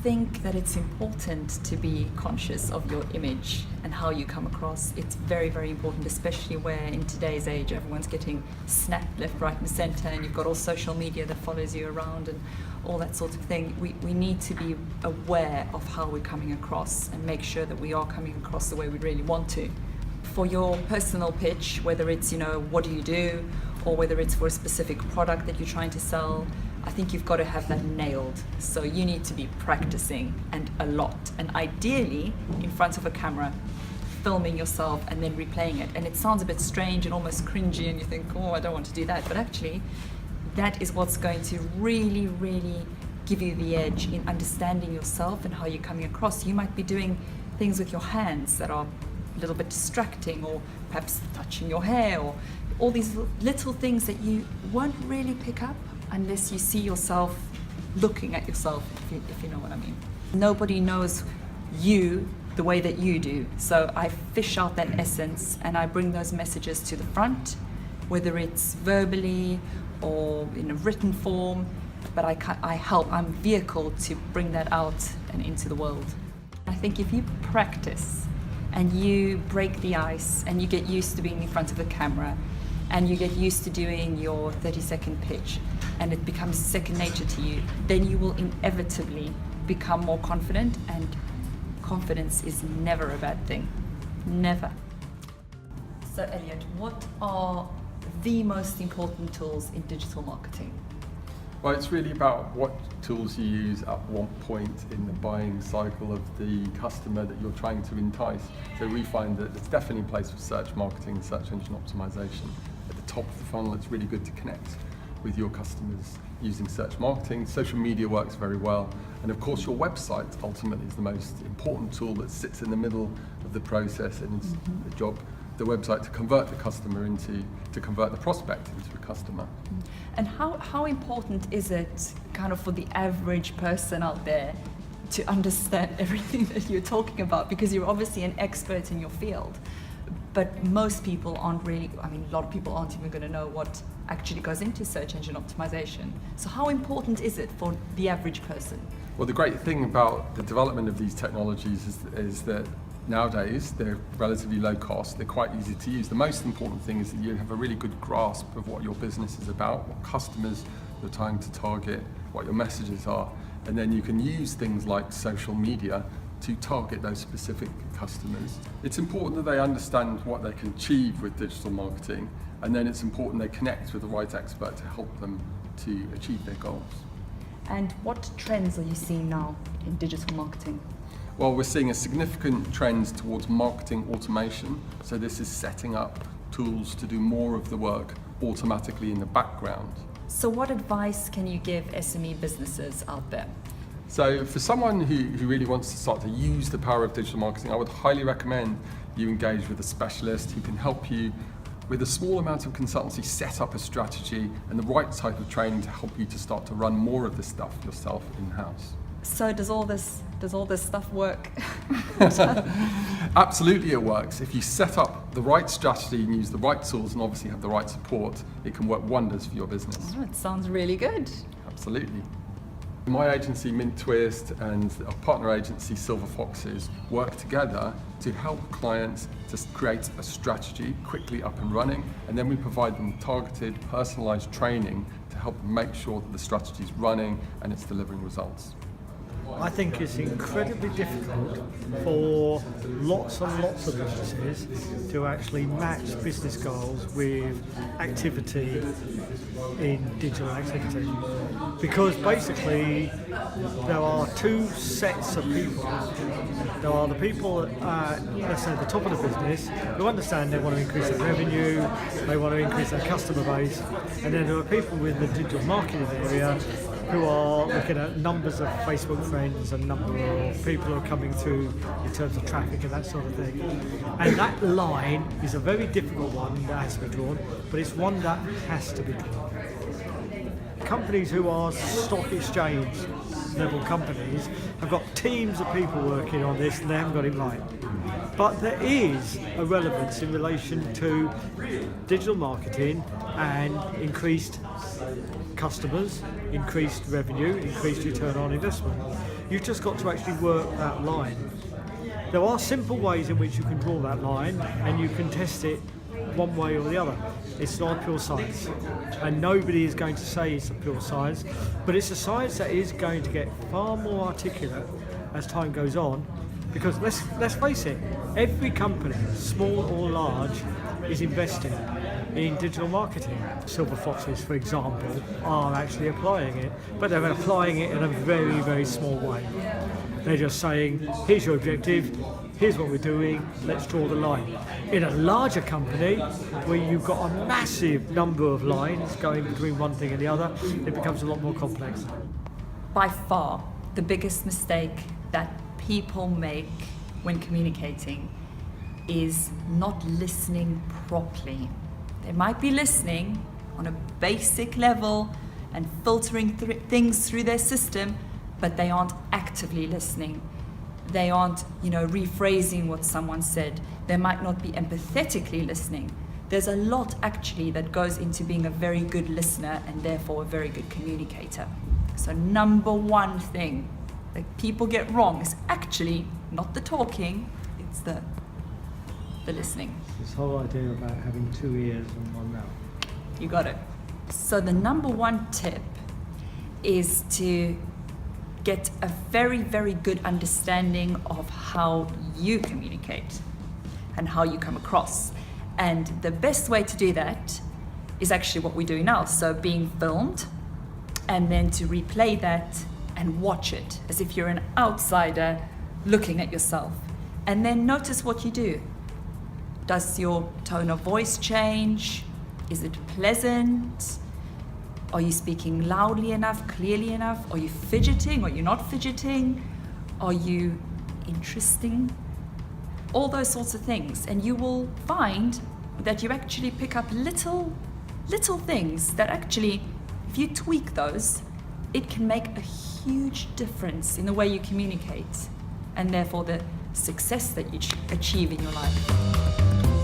think that it's important to be conscious of your image and how you come across. It's very, very important, especially where in today's age everyone's getting snapped left, right and centre, and you've got all social media that follows you around and all that sort of thing. We need to be aware of how we're coming across and make sure that we are coming across the way we really want to. For your personal pitch, whether it's, what do you do, or whether it's for a specific product that you're trying to sell, I think you've got to have that nailed. So you need to be practicing, and a lot, and ideally in front of a camera, filming yourself and then replaying it. And it sounds a bit strange and almost cringy, and you think, oh, I don't want to do that. But actually, that is what's going to really, really give you the edge in understanding yourself and how you're coming across. You might be doing things with your hands that are a little bit distracting, or perhaps touching your hair, or all these little things that you won't really pick up unless you see yourself looking at yourself, if you know what I mean. Nobody knows you the way that you do. So I fish out that essence and I bring those messages to the front, whether it's verbally or in a written form, but I'm a vehicle to bring that out and into the world. I think if you practice and you break the ice and you get used to being in front of a camera and you get used to doing your 30-second pitch and it becomes second nature to you, then you will inevitably become more confident, and confidence is never a bad thing. Never. So Elliott, what are the most important tools in digital marketing? Well, it's really about what tools you use at what point in the buying cycle of the customer that you're trying to entice. So we find that it's definitely a place for search marketing, search engine optimization. At the top of the funnel, it's really good to connect with your customers using search marketing. Social media works very well. And of course, your website ultimately is the most important tool that sits in the middle of the process, and it's the job the website to convert the customer to convert the prospect into a customer. And how important is it kind of for the average person out there to understand everything that you're talking about? Because you're obviously an expert in your field, but most people aren't really, a lot of people aren't even going to know what actually goes into search engine optimization. So how important is it for the average person? Well, the great thing about the development of these technologies is that nowadays they're relatively low cost, they're quite easy to use. The most important thing is that you have a really good grasp of what your business is about, what customers you're trying to target, what your messages are, and then you can use things like social media to target those specific customers. It's important that they understand what they can achieve with digital marketing, and then it's important they connect with the right expert to help them to achieve their goals. And what trends are you seeing now in digital marketing? Well, we're seeing a significant trend towards marketing automation. So this is setting up tools to do more of the work automatically in the background. So what advice can you give SME businesses out there? So for someone who really wants to start to use the power of digital marketing, I would highly recommend you engage with a specialist who can help you with a small amount of consultancy set up a strategy and the right type of training to help you to start to run more of this stuff yourself in-house. So does all this stuff work? Absolutely it works. If you set up the right strategy and use the right tools and obviously have the right support, it can work wonders for your business. Oh, it sounds really good. Absolutely. My agency MintTwist and our partner agency Silver Foxes work together to help clients to create a strategy quickly up and running, and then we provide them targeted, personalized training to help them make sure that the strategy is running and it's delivering results. I think it's incredibly difficult for lots and lots of businesses to actually match business goals with activity in digital activity, because basically there are two sets of people. There are the people at, let's say, the top of the business who understand they want to increase their revenue, they want to increase their customer base, and then there are people in the digital marketing area who are looking at numbers of Facebook friends and number of people who are coming through in terms of traffic and that sort of thing. And that line is a very difficult one that has to be drawn, but it's one that has to be drawn. Companies who are stock exchange level companies have got teams of people working on this and they haven't got it right. But there is a relevance in relation to digital marketing and increased customers, increased revenue, increased return on investment. You've just got to actually work that line. There are simple ways in which you can draw that line, and you can test it one way or the other. It's not pure science, and nobody is going to say it's a pure science, but it's a science that is going to get far more articulate as time goes on, because let's face it, every company, small or large, is investing in digital marketing. Silver Foxes, for example, are actually applying it, but they're applying it in a very, very small way. They're just saying, here's your objective, here's what we're doing, let's draw the line. In a larger company, where you've got a massive number of lines going between one thing and the other, it becomes a lot more complex. By far, the biggest mistake that people make when communicating is not listening properly. They might be listening on a basic level and filtering things through their system, but they aren't actively listening. They aren't, rephrasing what someone said. They might not be empathetically listening. There's a lot actually that goes into being a very good listener and therefore a very good communicator. So number one thing that people get wrong is actually not the talking, it's the listening. This whole idea about having 2 ears and 1 mouth. You got it. So the number one tip is to get a very, very good understanding of how you communicate and how you come across. And the best way to do that is actually what we do now. So being filmed, and then to replay that and watch it as if you're an outsider looking at yourself. And then notice what you do. Does your tone of voice change? Is it pleasant? Are you speaking loudly enough, clearly enough? Are you fidgeting? Are you not fidgeting? Are you interesting? All those sorts of things. And you will find that you actually pick up little things that actually, if you tweak those, it can make a huge difference in the way you communicate, and therefore the success that you achieve in your life.